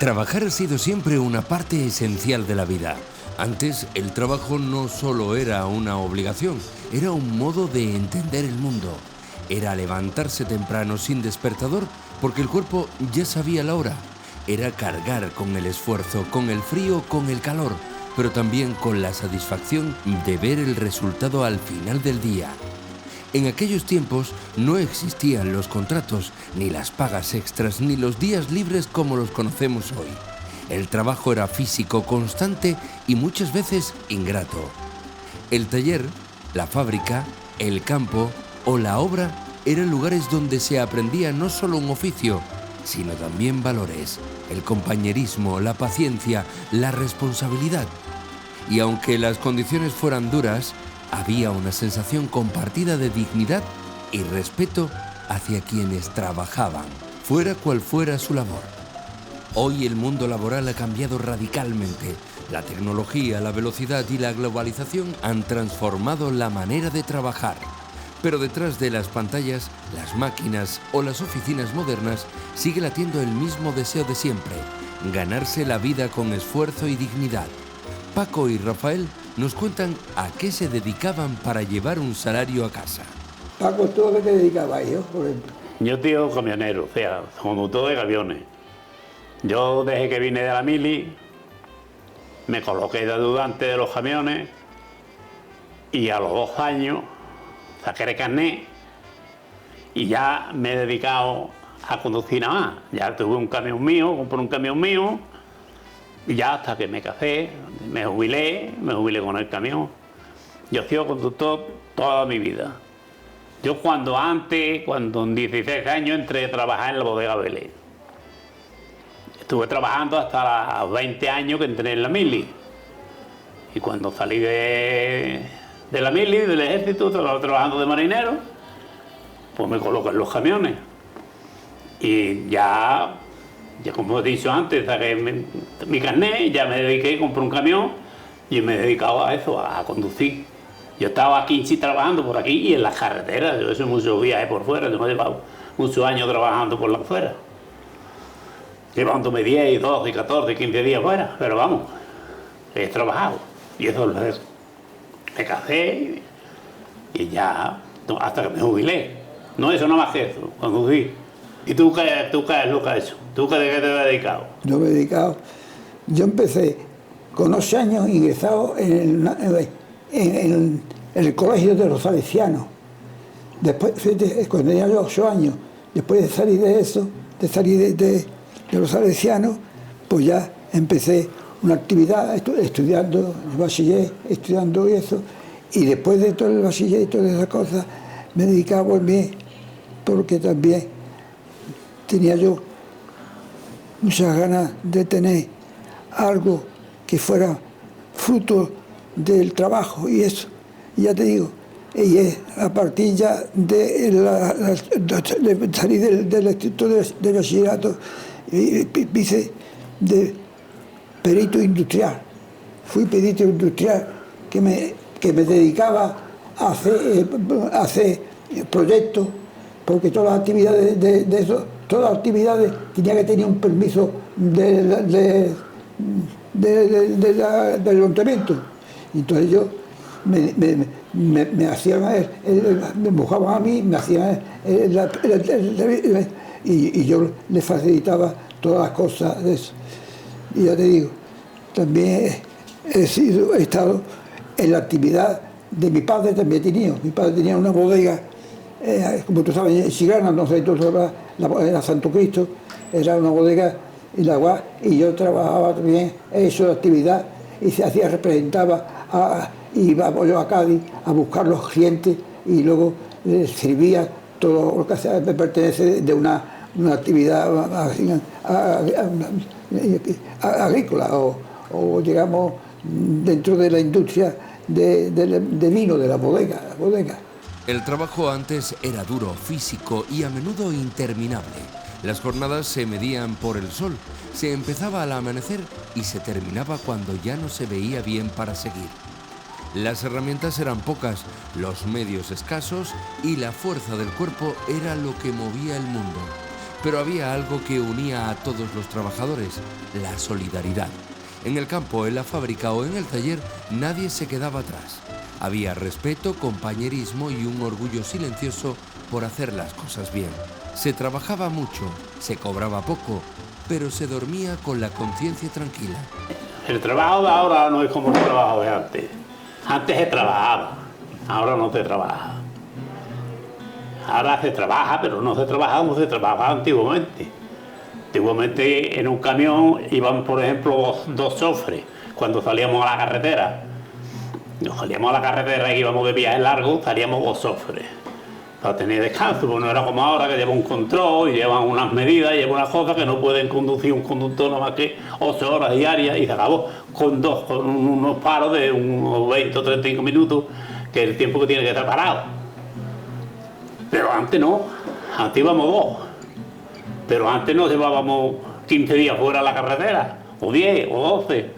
Trabajar ha sido siempre una parte esencial de la vida. Antes, el trabajo no solo era una obligación, era un modo de entender el mundo. Era levantarse temprano sin despertador porque el cuerpo ya sabía la hora. Era cargar con el esfuerzo, con el frío, con el calor, pero también con la satisfacción de ver el resultado al final del día. En aquellos tiempos no existían los contratos, ni las pagas extras, ni los días libres como los conocemos hoy. El trabajo era físico, constante y muchas veces ingrato. El taller, la fábrica, el campo o la obra eran lugares donde se aprendía no solo un oficio, sino también valores, el compañerismo, la paciencia, la responsabilidad. Y aunque las condiciones fueran duras, había una sensación compartida de dignidad y respeto hacia quienes trabajaban, fuera cual fuera su labor. Hoy el mundo laboral ha cambiado radicalmente. La tecnología, la velocidad y la globalización han transformado la manera de trabajar. Pero detrás de las pantallas, las máquinas o las oficinas modernas sigue latiendo el mismo deseo de siempre: ganarse la vida con esfuerzo y dignidad. Paco y Rafael nos cuentan a qué se dedicaban para llevar un salario a casa. Paco, ¿tú a qué te dedicabas, yo, por ejemplo? Yo tío camionero, o sea, conductor de camiones. Yo desde que vine de la mili, me coloqué de ayudante de los camiones y a los 2 años saqué el carnet y ya me he dedicado a conducir nada más. Ya tuve un camión mío, compré un camión mío y ya hasta que me casé, me jubilé con el camión. Yo he sido conductor toda mi vida. Yo cuando en 16 años entré a trabajar en la bodega Vélez. Estuve trabajando hasta los 20 años que entré en la mili. Y cuando salí de la mili, del ejército, trabajando de marinero, pues me coloqué en los camiones. Y ya como he dicho antes, saqué mi carnet, ya me dediqué, compré un camión y me he dedicado a eso, a conducir. Yo estaba aquí en sí trabajando por aquí y en las carreteras. Yo he hecho muchos viajes por fuera, yo me he llevado muchos años trabajando por la fuera. Llevándome 10, 12, 14, 15 días fuera, pero vamos, he trabajado. Y eso es lo que me casé y ya, hasta que me jubilé. No eso, nada más que eso, conducir. ¿Y tú qué es lo que has hecho? ¿Tú de qué te has dedicado? Yo empecé con 8 años ingresado en el colegio de los salesianos. Después, cuando tenía yo 8 años, después de salir de eso, de los salesianos, pues ya empecé una actividad estudiando el bachiller, estudiando eso, y después de todo el bachiller y todas esas cosas, me dedicaba a volver, porque también tenía yo muchas ganas de tener algo que fuera fruto del trabajo y eso. Y ya te digo, y es a partir ya de salir del instituto de bachillerato, hice de perito industrial. Fui perito industrial que me dedicaba a hacer proyectos, porque todas las actividades de eso, todas las actividades tenía que tener un permiso del ayuntamiento. Entonces yo me hacían, me mojaban a mí, me hacían y yo les facilitaba todas las cosas de eso. Y ya te digo, también he estado en la actividad de mi padre, también he tenido. Mi padre tenía una bodega, como tú sabes, en Chiclana, no sé, tú sabes, era Santo Cristo, era una bodega y yo trabajaba también en esa actividad y se hacía, representaba, iba yo a Cádiz a buscar los clientes y luego servía todo lo que me pertenece de una actividad agrícola o digamos dentro de la industria de vino de la bodega. El trabajo antes era duro, físico y a menudo interminable. Las jornadas se medían por el sol, se empezaba al amanecer y se terminaba cuando ya no se veía bien para seguir. Las herramientas eran pocas, los medios escasos y la fuerza del cuerpo era lo que movía el mundo. Pero había algo que unía a todos los trabajadores: la solidaridad. En el campo, en la fábrica o en el taller, nadie se quedaba atrás. Había respeto, compañerismo y un orgullo silencioso por hacer las cosas bien. Se trabajaba mucho, se cobraba poco, pero se dormía con la conciencia tranquila. El trabajo de ahora no es como el trabajo de antes. Antes se trabajaba, ahora no se trabaja. Ahora se trabaja, pero no se trabaja como se trabajaba antiguamente. Antiguamente en un camión iban, por ejemplo, dos chofres cuando salíamos a la carretera. Nos salíamos a la carretera y íbamos de viaje largo, salíamos dos chofres para tener descanso, porque no era como ahora que lleva un control y llevan unas medidas, llevan unas cosas que no pueden conducir un conductor nada más que 8 horas diarias, y se acabó con unos paros de unos 20 o 35 minutos, que es el tiempo que tiene que estar parado. Pero antes no, antes íbamos dos, pero antes no llevábamos 15 días fuera de la carretera, o 10 o 12.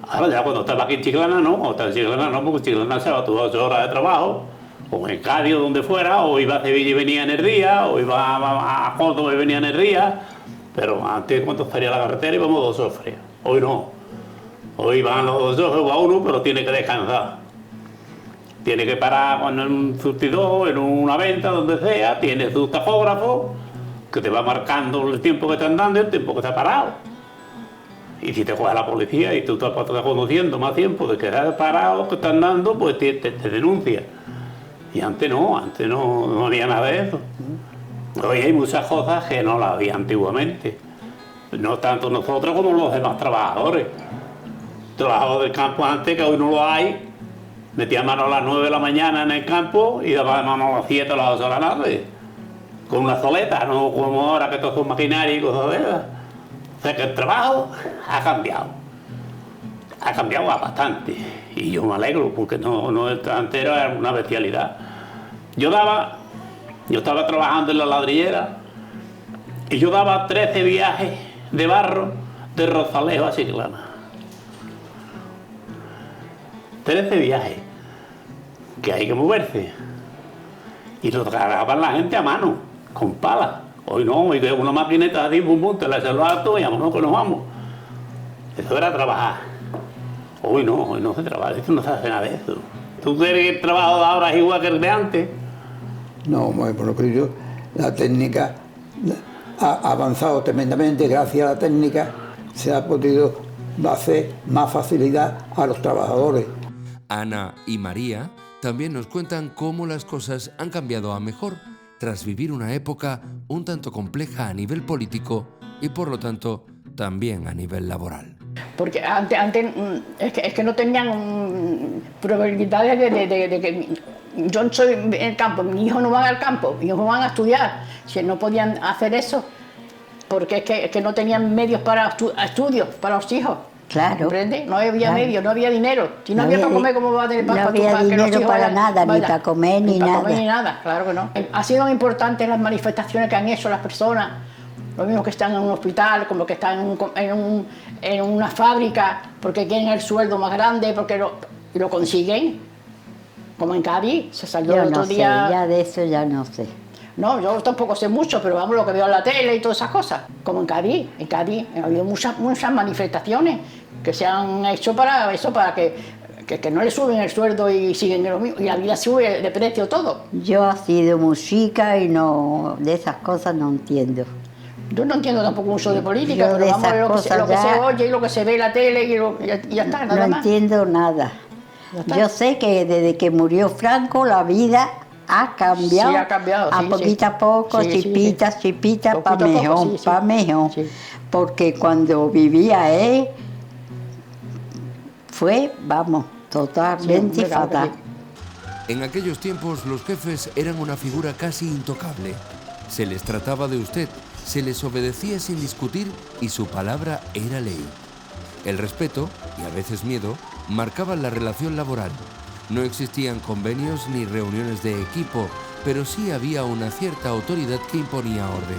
Ahora ya cuando estaba aquí en Chiclana no, o está en Chiclana no, porque Chiclana se va todas 8 horas de trabajo, o en Cádiz o donde fuera, o iba a Sevilla y venía en el día, o iba a Córdoba y venía en el día. Pero antes, cuando estaría la carretera, íbamos dos chofres. Hoy no. Hoy van los dos chofres, va uno, pero tiene que descansar. Tiene que parar en un surtidor, en una venta, donde sea, tiene su tacógrafo, que te va marcando el tiempo que están dando y el tiempo que está parado. Y si te coge la policía y tú estás conduciendo más tiempo de que estás parado, que están dando, pues te denuncia. Y antes no había nada de eso. Hoy hay muchas cosas que no las había antiguamente. No tanto nosotros como los demás trabajadores. Trabajadores del campo antes, que hoy no lo hay, metía mano a las 9 de la mañana en el campo y daba mano a las 7 o las 8 de la tarde. Con una soleta, no como ahora que todo son maquinaria y cosas de esas. O sea que el trabajo ha cambiado bastante, y yo me alegro porque antes era una bestialidad. Yo estaba trabajando en la ladrillera y yo daba 13 viajes de barro de Rozalejo a Chiclana. 13 viajes, que hay que moverse, y lo cargaban la gente a mano, con palas. Hoy no, hoy que una maquineta así, pum, pum, te la echa lo alto y vámonos que nos vamos. Eso era trabajar. Hoy no se trabaja, esto no se hace nada de eso. ¿Tú crees que el trabajo de ahora es igual que el de antes? No, por lo que yo, la técnica ha avanzado tremendamente. Gracias a la técnica se ha podido hacer más facilidad a los trabajadores. Ana y María también nos cuentan cómo las cosas han cambiado a mejor tras vivir una época un tanto compleja a nivel político y, por lo tanto, también a nivel laboral. Porque antes es que no tenían probabilidades de que yo soy en el campo, mis hijos no van al campo, mis hijos van a estudiar. Si no podían hacer eso, porque es que no tenían medios para estudios para los hijos. Claro. ¿Comprende? No había medios, no había dinero. Si no, No había había para comer, ¿cómo va a tener para no había que los dinero hijos para vayan? nada, ni para comer, ni para nada. comer, ni nada, claro que no. Ha sido importante las manifestaciones que han hecho las personas, los mismos que están en un hospital, como que están en una fábrica, porque quieren el sueldo más grande, porque lo consiguen. Como en Cádiz, se salió Yo el otro no sé, día. ya de eso ya no sé. No, yo tampoco sé mucho, pero vamos, lo que veo en la tele y todas esas cosas. Como en Cádiz ha habido muchas manifestaciones que se han hecho para eso, para que no le suben el sueldo y siguen lo mismo, y la vida sube de precio todo. Yo he sido música y no, de esas cosas no entiendo. Yo no entiendo tampoco mucho de política, Yo pero de vamos a ver lo que se ya oye y lo que se ve en la tele y ya está, nada no más. entiendo nada. Ya está. Yo sé que desde que murió Franco la vida ha cambiado. Sí, ha cambiado, a sí, poquito a poco, sí, chipita, sí. chipita, Poquito para a poco, mejor, sí, sí. para mejor. Sí. Porque cuando vivía él, fue, vamos, totalmente Sí, claro que fatal. sí. En aquellos tiempos los jefes eran una figura casi intocable. Se les trataba de usted, se les obedecía sin discutir y su palabra era ley. El respeto, y a veces miedo, marcaban la relación laboral. No existían convenios ni reuniones de equipo, pero sí había una cierta autoridad que imponía orden.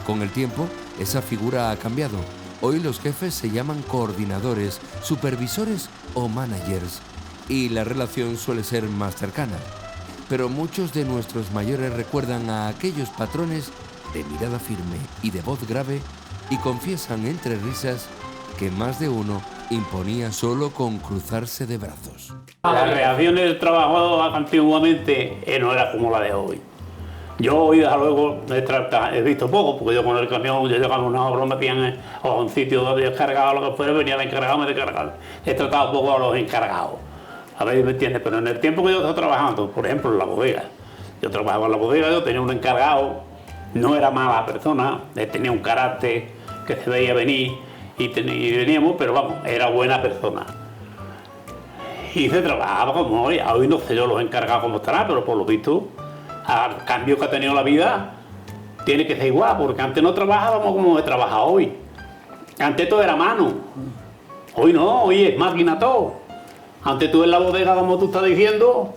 Con el tiempo, esa figura ha cambiado. Hoy los jefes se llaman coordinadores, supervisores o managers, y la relación suele ser más cercana. Pero muchos de nuestros mayores recuerdan a aquellos patrones de mirada firme y de voz grave, y confiesan entre risas que más de uno imponía solo con cruzarse de brazos. Las reacciones del trabajo antiguamente no era como la de hoy. Yo hoy, desde luego, he visto poco, porque yo con el camión, yo llegaba a una obra, me metían a un sitio donde yo descargaba lo que fuera, venía el encargado, me descargaba. He tratado poco a los encargados, a ver si me entiendes, pero en el tiempo que yo estaba trabajando, por ejemplo, en la bodega, yo trabajaba en la bodega, yo tenía un encargado, no era mala persona, tenía un carácter que se veía venir y veníamos, pero vamos, era buena persona. Y se trabajaba como hoy no sé yo los encargados cómo estará, pero por lo visto, al cambio que ha tenido la vida, tiene que ser igual, porque antes no trabajábamos como se trabaja hoy. Antes todo era mano, hoy no, hoy es máquina todo. Antes tú en la bodega, como tú estás diciendo,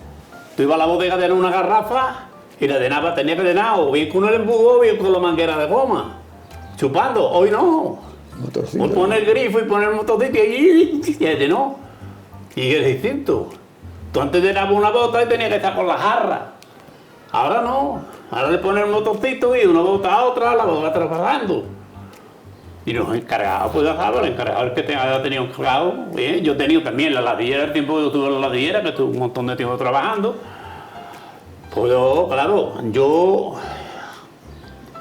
tú ibas a la bodega de una garrafa y la llenaba, tenía que llenar, o bien con el embudo, o bien con la manguera de goma, chupando. Hoy no, hoy pone el grifo y pone el motociclo y ya llenó. Y es distinto. Tú antes llenabas una bota y tenías que estar con la jarra. Ahora no, ahora le pones el motorcito y de una bota a otra la va trabajando. Y los encargados, pues ya sabes, el encargado el que haya tenido encargado, bien, yo he tenido también la ladrillera, el tiempo que yo estuve en la ladrillera, que estuve un montón de tiempo trabajando. Pues yo, claro,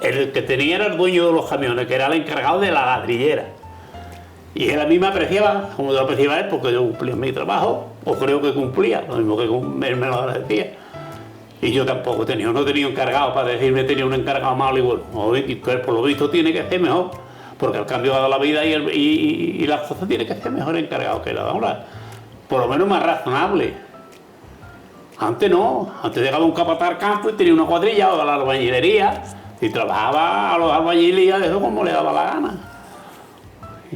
el que tenía era el dueño de los camiones, que era el encargado de la ladrillera. Y él a mí me apreciaba, como yo apreciaba a él, porque yo cumplía mi trabajo, o creo que cumplía, lo mismo que él me lo decía. Y yo tampoco no he tenido encargado para decirme tenía un encargado malo y bueno. Hoy, por lo visto tiene que ser mejor, porque el cambio ha dado la vida y las cosas tienen que ser mejor encargado que la de ahora. Por lo menos más razonable. Antes no, antes llegaba un capataz al campo y tenía una cuadrilla o a la albañilería y trabajaba a los albañiles de eso como le daba la gana.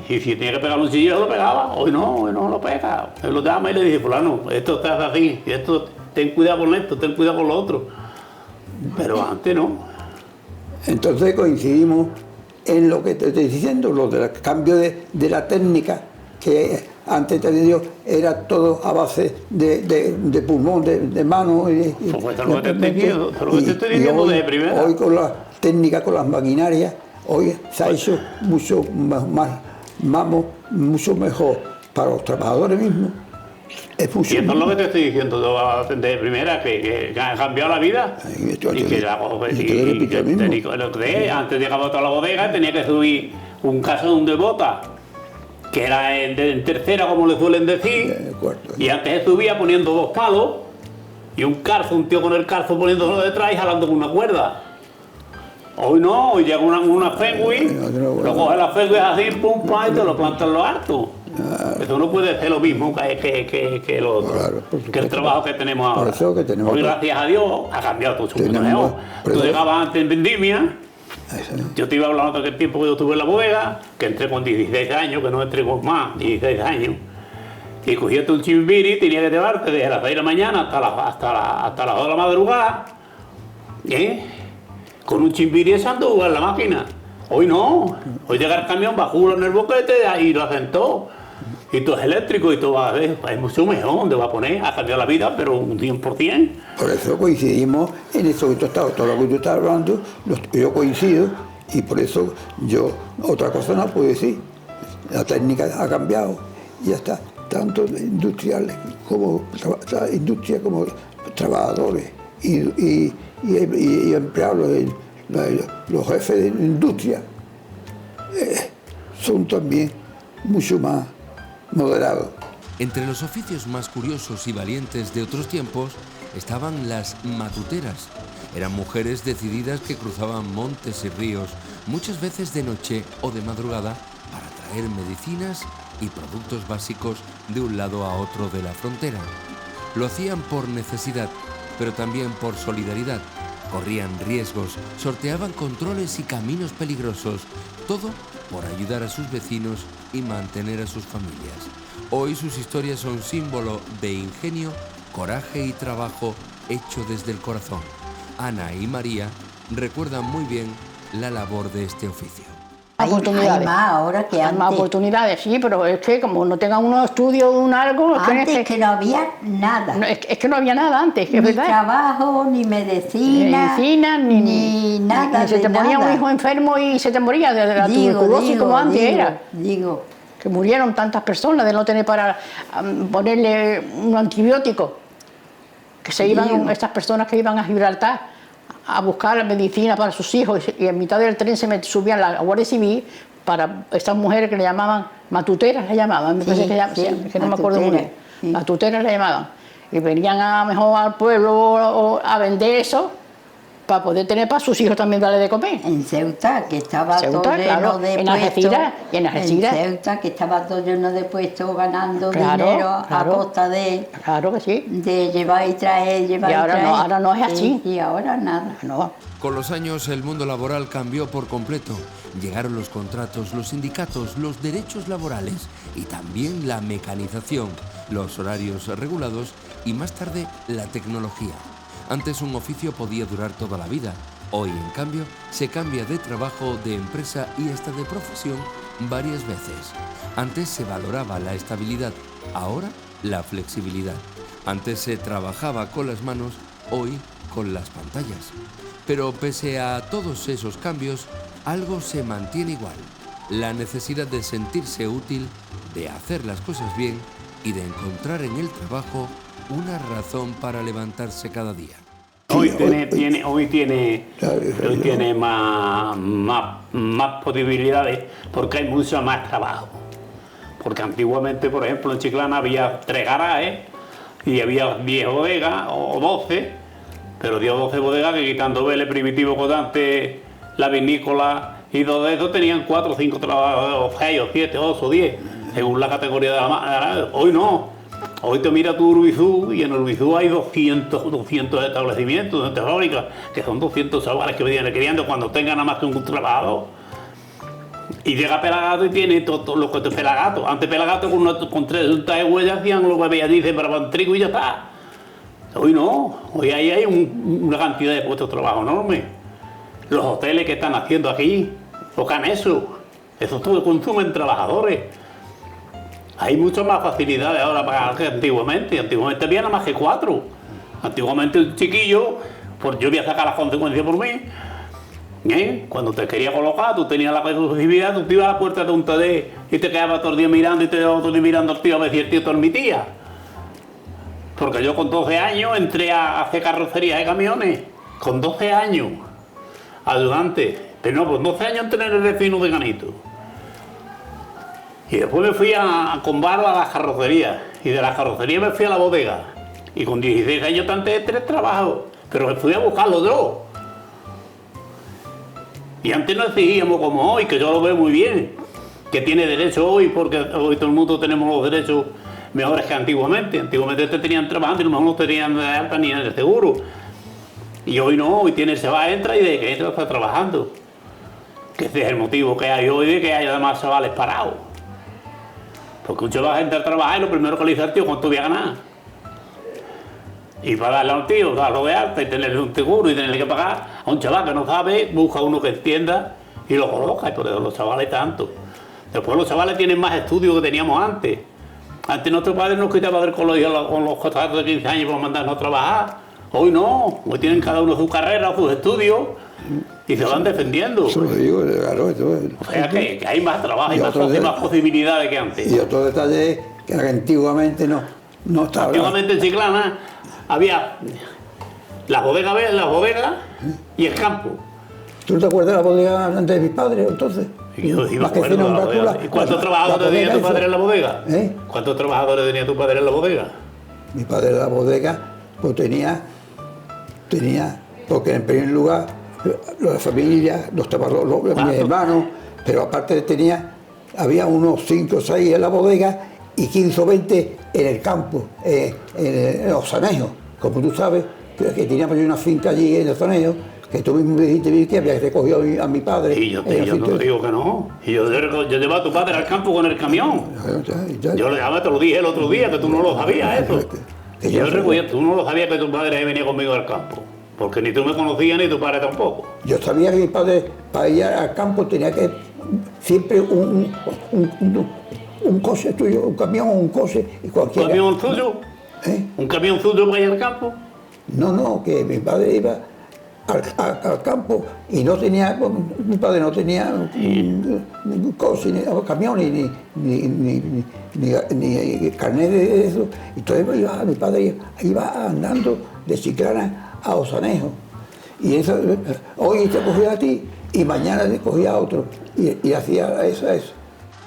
Y si tenía que pegar un chillo lo pegaba, hoy no lo pega. Él lo llama y le dice, fulano, esto se hace así, esto, ten cuidado con esto, ten cuidado con lo otro. Pero antes no. Entonces coincidimos en lo que te estoy diciendo, lo del cambio de la técnica, que antes te digo, era todo a base de pulmón, de mano. Pues eso es lo que te estoy diciendo de primera. Hoy con la técnica, con las maquinarias, hoy se ha hecho mucho mejor para los trabajadores mismos. Y eso es lo que te estoy diciendo de primera, que ha cambiado la vida. Antes llegaba a la bodega, tenía que subir un casón de bota, que era en tercera, como le suelen decir, y antes se subía poniendo 2 palos y un tío con el calzo poniéndolo detrás y jalando con una cuerda. Hoy no, hoy llega una Fenway, lo coge la Fenway así, pum, pum, y te lo planta en lo alto. Eso no puede ser lo mismo que lo otro, claro, que el trabajo que tenemos ahora. Hoy, gracias a Dios, ha cambiado todo su mundo. Tú llegabas antes en vendimia, yo te iba hablando de aquel tiempo que yo estuve en la bodega, que entré con 16 años, que no entré con más, 16 años, y cogías un chimbiri y tenías que llevarte desde las 6 de la mañana hasta las 2 de la madrugada, con un chimbiri echando en la máquina. Hoy no, hoy llega el camión, bajó en el boquete y lo asentó. Y todo es eléctrico y todo va a ver, es mucho mejor, donde va a poner, ha cambiado la vida, pero un 100%. Por eso coincidimos en eso que tú estás, todo lo que tú estás hablando, yo coincido, y por eso yo otra cosa no puedo decir. La técnica ha cambiado y ya está, tanto industriales como industria como trabajadores y empleados, los jefes de la industria son también mucho más moderados. Entre los oficios más curiosos y valientes de otros tiempos estaban las matuteras. Eran mujeres decididas que cruzaban montes y ríos, muchas veces de noche o de madrugada, para traer medicinas y productos básicos de un lado a otro de la frontera. Lo hacían por necesidad, pero también por solidaridad. Corrían riesgos, sorteaban controles y caminos peligrosos, todo por ayudar a sus vecinos y mantener a sus familias. Hoy sus historias son símbolo de ingenio, coraje y trabajo hecho desde el corazón. Ana y María recuerdan muy bien la labor de este oficio. oportunidades. Hay más ahora que Hay antes. más oportunidades, sí, pero es que como no tengan unos estudios, un algo... Antes que no había nada. No, es que no había nada antes, que es Ni verdad. trabajo, ni medicina, Ni nada. ni se te de ponía nada. un hijo enfermo y se te moría de la tuberculosis como antes era. Digo, Que murieron tantas personas de no tener para ponerle un antibiótico. Que se iban, estas personas que iban a Gibraltar a buscar la medicina para sus hijos y en mitad del tren subían la Guardia Civil para estas mujeres que le llamaban matuteras, le llamaban, me parece que no me acuerdo muy bien, sí. matuteras le llamaban. Y venían a mejor al pueblo a vender eso para poder tener para sus hijos también darle de comer. en Ceuta, que estaba Ceuta, todo lleno claro, de en puestos. Algeciras, y en Algeciras. Ceuta, que estaba todo lleno de puestos ganando Claro, dinero claro. a costa de Claro que sí. llevar y traer, llevar Y ahora y traer. no, ahora no es así. Y ahora nada. No. Con los años el mundo laboral cambió por completo. Llegaron los contratos, los sindicatos, los derechos laborales y también la mecanización, los horarios regulados y más tarde la tecnología. Antes un oficio podía durar toda la vida. Hoy, en cambio, se cambia de trabajo, de empresa y hasta de profesión varias veces. Antes se valoraba la estabilidad, ahora la flexibilidad. Antes se trabajaba con las manos, hoy con las pantallas. Pero pese a todos esos cambios, algo se mantiene igual. La necesidad de sentirse útil, de hacer las cosas bien y de encontrar en el trabajo una razón para levantarse cada día. Hoy tiene más posibilidades porque hay mucho más trabajo. Porque antiguamente, por ejemplo, en Chiclana había 3 garajes y había 10 bodegas o 12, pero 10 o 12 bodegas que quitando Vélez, Primitivo, Codante, la vinícola y todo eso tenían 4 o 5 trabajadores, 6 o 7, 8 o 10, según la categoría de la... Hoy no. Hoy te mira tu Urbizú y en Urbizú hay 200 establecimientos, 200 fábricas, que son 200 chavales que vienen criando cuando tengan nada más que un trabajador. Y llega Pelagato y tiene todo lo que te Pelagato. Antes Pelagato con 3 juntas de huellas hacían lo que veía, dice, para trigo y ya está. Hoy no, hoy ahí hay una cantidad de puestos de trabajo enorme. Los hoteles que están haciendo aquí, los canesos, eso todo consumen trabajadores. Hay muchas más facilidades ahora para que antiguamente. Antiguamente había nada más que 4. Antiguamente un chiquillo, pues yo voy a sacar las consecuencias por mí. Cuando te quería colocar, tú tenías la posibilidad, tú te ibas a la puerta de un TD y te quedabas todo el día mirando y te quedabas todo el día mirando al tío a ver si el tío te admitía. Porque yo con 12 años entré a hacer carrocerías de camiones. Con 12 años. Ayudante. Pero no, con 12 años entré en el vecino de Ganito. Y después me fui con Baro a las carrocerías. Y de las carrocerías me fui a la bodega. Y con 16 años tanté 3 trabajos. Pero me fui a buscarlo yo. Y antes no exigíamos como hoy, que yo lo veo muy bien. Que tiene derecho hoy, porque hoy todo el mundo tenemos los derechos mejores que antiguamente. Antiguamente te tenían trabajando y a lo mejor no tenían de alta ni en el seguro. Y hoy no, hoy se va, entra y de que entra está trabajando. Que ese es el motivo que hay hoy de que haya más chavales parados. Porque un chaval va a entrar a trabajar y lo primero que le dice al tío, ¿cuánto voy a ganar? Y para darle a un tío, darlo de alta y tenerle un seguro y tenerle que pagar a un chaval que no sabe, busca uno que entienda y lo coloca. Y por eso los chavales tanto. Después los chavales tienen más estudios que teníamos antes. Antes nuestros padres nos quitaban del colegio con los contratos de 15 años para mandarnos a trabajar. Hoy no, hoy tienen cada uno su carrera, sus estudios y se van defendiendo. Eso lo digo, claro. O sea que hay más trabajo, hay más posibilidades que antes. Y otro detalle es que antiguamente no estaba. Antiguamente en Chiclana había las bodegas y el campo. ¿Tú no te acuerdas de la bodega antes de mis padres entonces? Yo sí me Las que acuerdo de hicieron la bodega. Drácula, ¿Y cuántos la trabajadores bodega tenía tu padre esa. en la bodega? ¿Eh? ¿Cuántos trabajadores tenía tu padre en la bodega? Mi padre de la bodega pues tenía, porque en primer lugar, la familia, los mis hermanos, pero aparte había unos 5 o 6 en la bodega y 15 o 20 en el campo, en los Zanejos. Como tú sabes, que teníamos una finca allí en los Zanejos, que tú mismo me dijiste que había recogido a mi padre. Y yo no te digo que no. Y yo llevaba a tu padre al campo con el camión. Yo le llamaba, te lo dije el otro día, que tú no lo sabías eso. Que yo recogía, tú no lo sabías que tu padre venía conmigo al campo. Porque ni tú me conocías ni tu padre tampoco. Yo sabía que mi padre, para ir al campo, tenía que siempre un coche tuyo, un camión o un coche y ¿Un cualquiera. camión suyo? ¿Eh? ¿Un camión suyo para ir al campo? No, que mi padre iba al campo y no tenía, mi padre no tenía coche, ni camiones, ni carnet de eso. Entonces mi padre iba andando de Chiclana a Osanejo. Y eso, hoy te cogía a ti y mañana te cogía a otro. Y hacía eso.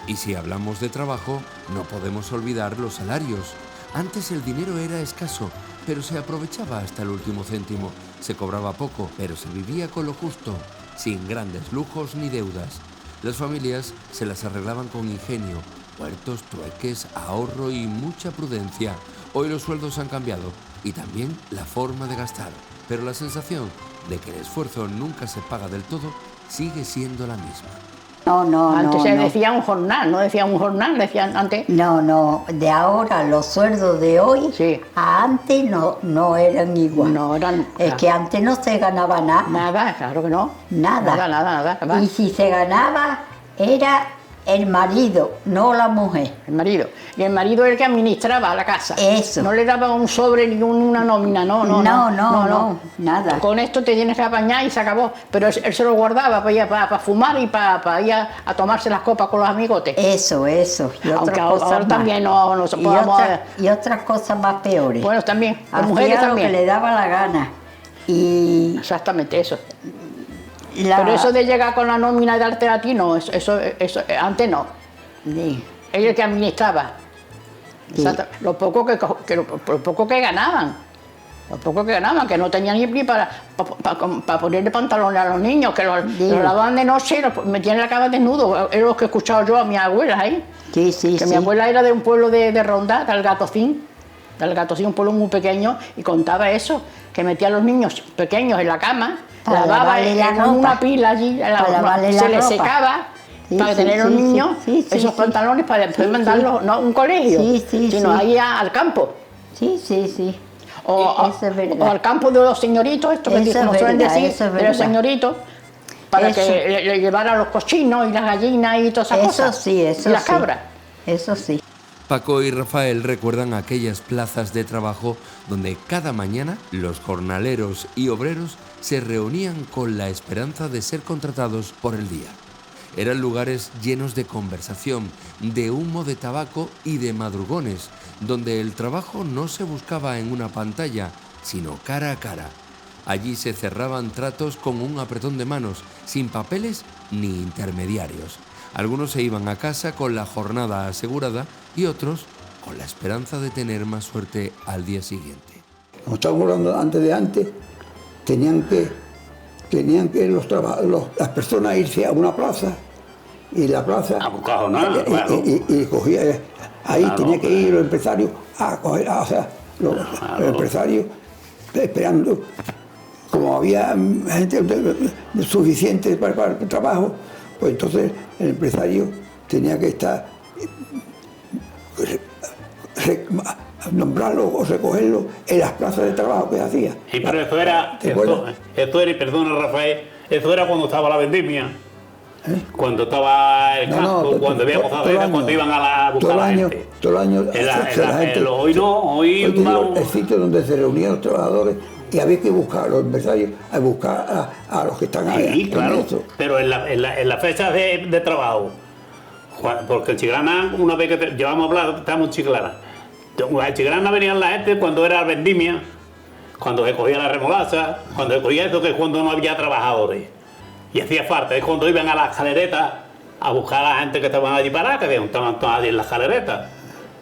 Y si hablamos de trabajo, no podemos olvidar los salarios. Antes el dinero era escaso, pero se aprovechaba hasta el último céntimo. Se cobraba poco, pero se vivía con lo justo, sin grandes lujos ni deudas. Las familias se las arreglaban con ingenio, huertos, trueques, ahorro y mucha prudencia. Hoy los sueldos han cambiado y también la forma de gastar, pero la sensación de que el esfuerzo nunca se paga del todo sigue siendo la misma. Antes se decía un jornal, no decía un jornal, decían antes. No, de ahora los sueldos de hoy Sí. a antes no eran igual. No eran. Es que antes no se ganaba nada. Nada, claro que no. Nada. Nada. Y si se ganaba era el marido, no la mujer. El marido. Y el marido era el que administraba la casa. Eso. No le daba un sobre ni una nómina, no. No, nada. Con esto te tienes que apañar y se acabó. Pero él se lo guardaba para fumar y para ir a tomarse las copas con los amigotes. Eso. Y Aunque otras ahora cosas más. también no se Y podamos... otras cosas más peores. Bueno, también. Las Hacía mujeres lo también. que le daba la gana. Y Exactamente, eso. Pero eso de llegar con la nómina y darte a ti, no. Eso antes no. Sí. Él el que administraba. Sí. Lo poco que ganaban. Lo poco que ganaban, que no tenían ni para ponerle pantalones a los niños, que los lavaban de noche y los metían en la cama desnudo. Es lo que he escuchado yo a mi abuela ahí. Sí. Mi abuela era de un pueblo de Ronda, del Gatocín, un pueblo muy pequeño, y contaba eso, que metía a los niños pequeños en la cama, Para lavaba lavarle la en ropa. una pila allí, lavarle se la les ropa. secaba. Sí, Para tener los niños esos sí. pantalones para después mandarlos, no a un colegio, sino ahí al campo. Sí. O Eso es verdad. al campo de los señoritos, esto que Eso como es suelen verdad, decir, eso es de los verdad. señoritos, para Eso. que le llevaran los cochinos y las gallinas y todas esas cosas. Eso y las sí. cabras. Eso sí. Paco y Rafael recuerdan aquellas plazas de trabajo donde cada mañana los jornaleros y obreros se reunían con la esperanza de ser contratados por el día. Eran lugares llenos de conversación, de humo de tabaco y de madrugones, donde el trabajo no se buscaba en una pantalla, sino cara a cara. Allí se cerraban tratos con un apretón de manos, sin papeles ni intermediarios. Algunos se iban a casa con la jornada asegurada y otros con la esperanza de tener más suerte al día siguiente. Como estábamos hablando antes, tenían que las personas irse a una plaza y la plaza A buscar jornada, claro. y cogía ahí Claro. tenía que ir los empresarios a coger, los empresarios esperando, como había gente suficiente para el trabajo, pues entonces el empresario tenía que estar nombrarlo o recogerlo en las plazas de trabajo que hacía. Sí, pero eso era, ¿Te acuerdas? y perdona Rafael, eso era cuando estaba la vendimia. Cuando estaba el campo, cuando había cosas, cuando iban a buscar la gente. Todo el año. Hoy no, hoy vamos. El sitio donde se reunían los trabajadores y había que buscar a los empresarios, a buscar a los que están ahí. Sí, claro, pero en las fechas de trabajo, porque en Chiclana, una vez que llevamos a hablar, estamos en Chiclana. En Chiclana venían la gente cuando era vendimia, cuando se cogía la remolacha, cuando se cogía eso, que es cuando no había trabajadores. Y hacía falta, es cuando iban a las escaleretas a buscar a la gente que estaban allí paradas, que estaban todas allí en las escaleretas,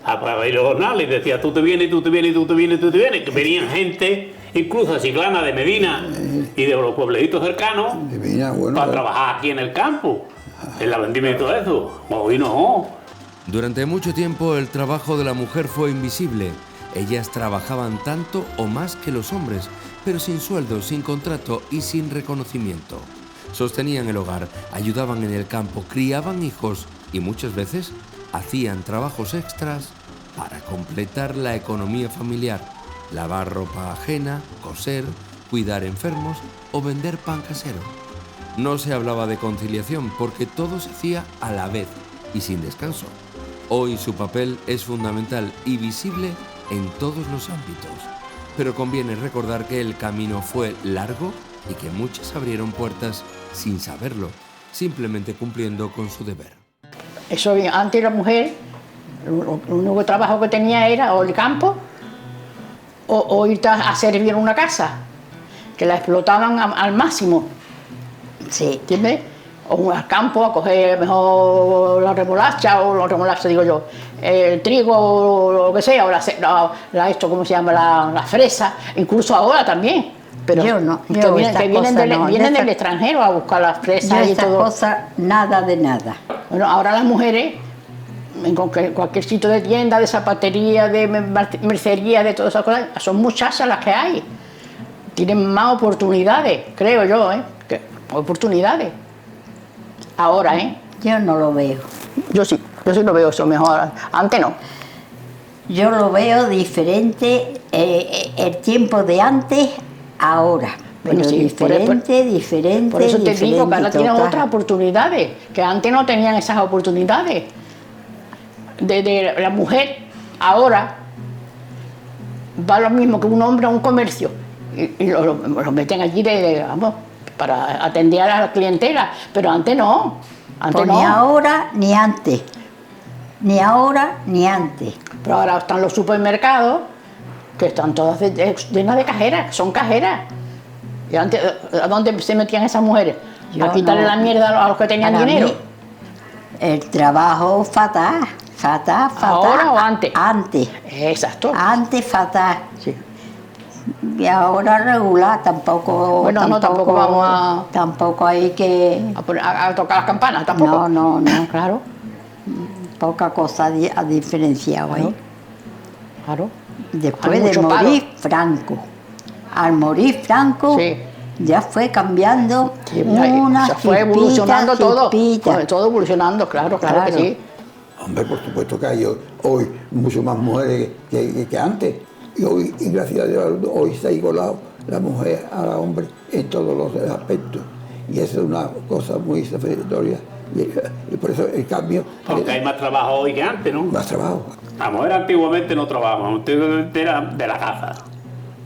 a ir los jornales, y decía, tú te vienes, tú te vienes, tú te vienes, tú te vienes. Que venían gente, incluso a Chiclana, de Medina y de los pueblecitos cercanos, para trabajar aquí en el campo, en la vendimia y todo eso. Hoy no. Durante mucho tiempo el trabajo de la mujer fue invisible. Ellas trabajaban tanto o más que los hombres, pero sin sueldo, sin contrato y sin reconocimiento. Sostenían el hogar, ayudaban en el campo, criaban hijos y muchas veces hacían trabajos extras para completar la economía familiar, lavar ropa ajena, coser, cuidar enfermos o vender pan casero. No se hablaba de conciliación porque todo se hacía a la vez y sin descanso. Hoy su papel es fundamental y visible en todos los ámbitos. Pero conviene recordar que el camino fue largo y que muchas abrieron puertas sin saberlo, simplemente cumpliendo con su deber. Eso, antes la mujer, el único trabajo que tenía era o el campo o ir a servir en una casa, que la explotaban al máximo. Sí. ¿Entiendes? O al campo a coger mejor la remolacha, digo yo, el trigo o lo que sea, o esto, ¿cómo se llama? La fresa, incluso ahora también. Pero yo no, que vienen del extranjero a buscar las fresas y todo. Cosas, nada de nada. Bueno, ahora las mujeres, en cualquier sitio de tienda, de zapatería, de mercería, de todas esas cosas, son muchachas las que hay. Tienen más oportunidades, creo yo, oportunidades. Ahora, Yo no lo veo. Yo sí lo veo eso mejor. Antes no. Yo lo veo diferente, el tiempo de antes, ahora. Pero Bueno, sí, diferente. Por eso te digo que ahora tienen total. otras oportunidades, que antes no tenían esas oportunidades. De la mujer, ahora, va lo mismo que un hombre a un comercio. Y lo meten allí vamos, para atender a la clientela, pero antes no. Antes no. Ni ahora ni antes. Ni ahora ni antes. Pero ahora están los supermercados, que están todas llenas de cajeras, son cajeras. Y antes, ¿a dónde se metían esas mujeres? A quitarle la mierda a los que tenían Para dinero. mí, el trabajo fatal. ¿Ahora o antes? Antes. Exacto. Antes fatal. Sí. Y ahora regular, tampoco. Bueno, no, tampoco vamos a. Tampoco hay que. A tocar las campanas, tampoco. No. Claro. Poca cosa ha diferenciado ahí. Claro. Después Hay de mucho morir paro. Franco. Al morir Franco, Sí. ya fue cambiando Sí, una se fue evolucionando todo. chispita. Todo evolucionando, claro que sí. Hombre, por supuesto que hay hoy mucho más mujeres que antes. Y hoy, y gracias a Dios, hoy se ha igualado la mujer al hombre en todos los aspectos. Y eso es una cosa muy satisfactoria. Y por eso el cambio... Porque hay más trabajo hoy que antes, ¿no? Más trabajo. La mujer antiguamente no trabajaba, antiguamente era de la casa.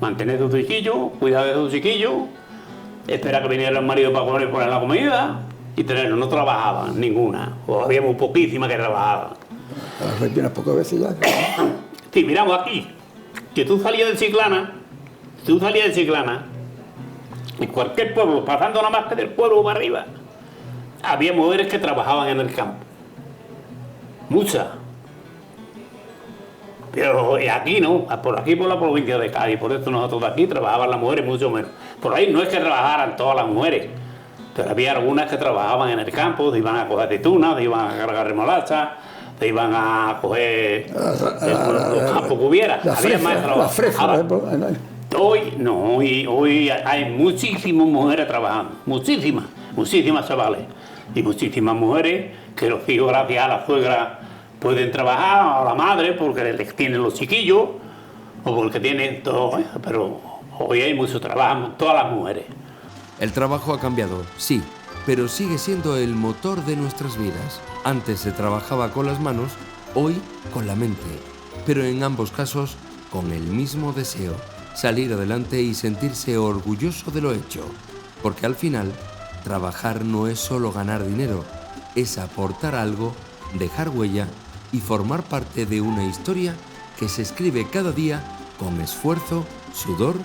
Mantener a su chiquillo, cuidar de su chiquillo, esperar que viniera el marido para poner la comida y tenerlo. No trabajaban ninguna, o había muy poquísimas que trabajaban. Repito unas pocas veces ya. Si miramos aquí, que tú salías de Chiclana, en cualquier pueblo, pasando nada más que del pueblo para arriba, había mujeres que trabajaban en el campo. Muchas. Pero aquí no, por aquí por la provincia de Cádiz, por eso nosotros de aquí trabajaban las mujeres mucho menos. Por ahí no es que trabajaran todas las mujeres, pero había algunas que trabajaban en el campo, se iban a coger aceitunas, se iban a cargar remolacha, se iban a coger los campos que hubiera. Había más trabajo. Ahora, hoy no, hoy hay muchísimas mujeres trabajando, muchísimas chavales, y muchísimas mujeres que los hijos, gracias a la suegra, pueden trabajar, a la madre, porque les tienen los chiquillos, o porque tienen todo eso, pero hoy hay mucho trabajo, todas las mujeres. El trabajo ha cambiado, sí, pero sigue siendo el motor de nuestras vidas. Antes se trabajaba con las manos, hoy con la mente, pero en ambos casos con el mismo deseo, salir adelante y sentirse orgulloso de lo hecho, porque al final, trabajar no es solo ganar dinero, es aportar algo, dejar huella y formar parte de una historia que se escribe cada día con esfuerzo, sudor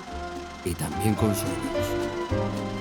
y también con sueños.